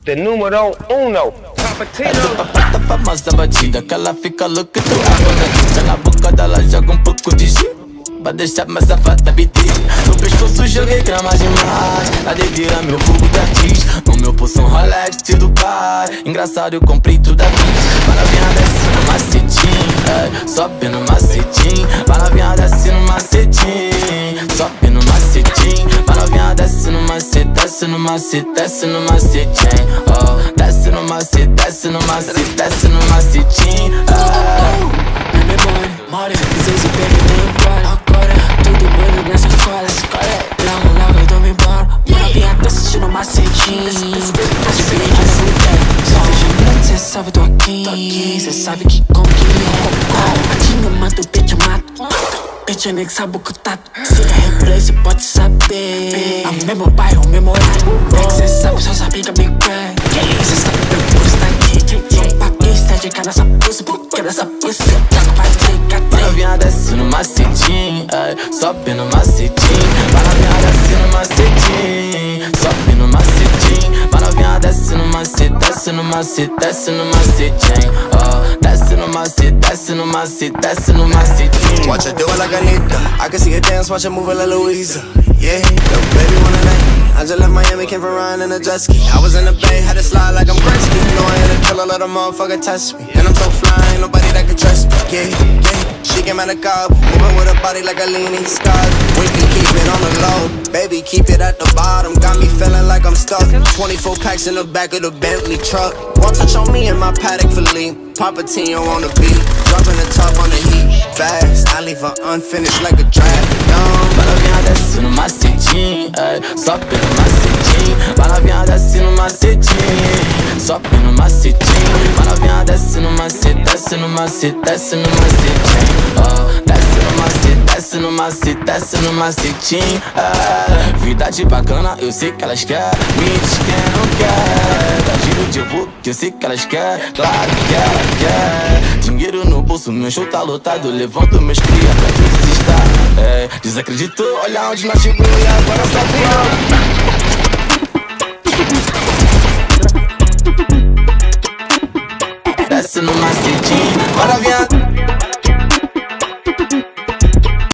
The número uno, Essa prata famosa batida que ela fica louca, tu agonista. Na boca dela joga pouco de gin pra deixar mais safada BT. No pescoço joguei grama demais. Na dedeira meu fogo da Tiz. No meu pulso Rolex de Dubai. Engraçado eu comprei tudo a vez. Para vinha desce no macetinho, sobe no macetinho. Para vinha desce no macetinho, sobe no macetinho. Para vinha desce no macete, desce no macete, desce no macetinho. Oh, desce no macete, desce no macete, desce no macetinho. Memória, vocês se perdem agora. Todo mundo nessa escola. Logo eu tô me embora. Novinha tá assistindo macetinho. Tá de frente na fudé. Cê sabe eu tô aqui. Cê sabe que com que é. Patinha mata o bitch, eu mato. Bitch é nego sabe o que eu tato. Se é replay, cê pode saber. É o mesmo bairro, o mesmo horário. É que cê sabe, só sabe que é big bang. Cê sabe que eu posto aqui. Sou paquista, dica nessa pussy. Porque nessa pussy eu taco pra dica. Maravinha desce no macetinho, sobe no macetinho. Maravinha desce no macetinho, sobe no macetinho. Maravinha desce no macete, desce no macete, desce no macetinho. Oh, desce no macete, desce no macete, desce no macetinho. Watch her do it like Anita. I can see her dance, watch her move it like Louisa. Yeah, little baby wanna night. I just left Miami, came from Ryan in a jet ski. I was in the Bay, had to slide like I'm Gretzky. Know I had to kill a little motherfucker touch me. And I'm so fly, ain't nobody that can trust me. Yeah. She came out of Cabo, moving with her body like a leaning scar. We can keep it on the low, baby, keep it at the bottom. Got me feeling like I'm stuck. 24 packs in the back of the Bentley truck. One touch on me in my Patek Philippe. Papatino on the beat, dropping the top on the heat. Fast, I leave her unfinished like a traffic dome. Maravinha desce no macetinho, sobe no macetinho. Maravinha desce no macetinho, sobe no macetinho. Maravinha desce no macete, desce no macete, desce no macetinho. Oh, desce no macete, desce no macete, desce no macetinho. Vida de bacana, eu sei que elas querem. Me diz quem não quer. Dá giro de vulco, que eu sei que elas querem. Claro que ela quer. Dinheiro no bolso, meu show tá lotado. Levanto meus cria pra desistar. Desacreditou, olha onde nós chegou e agora só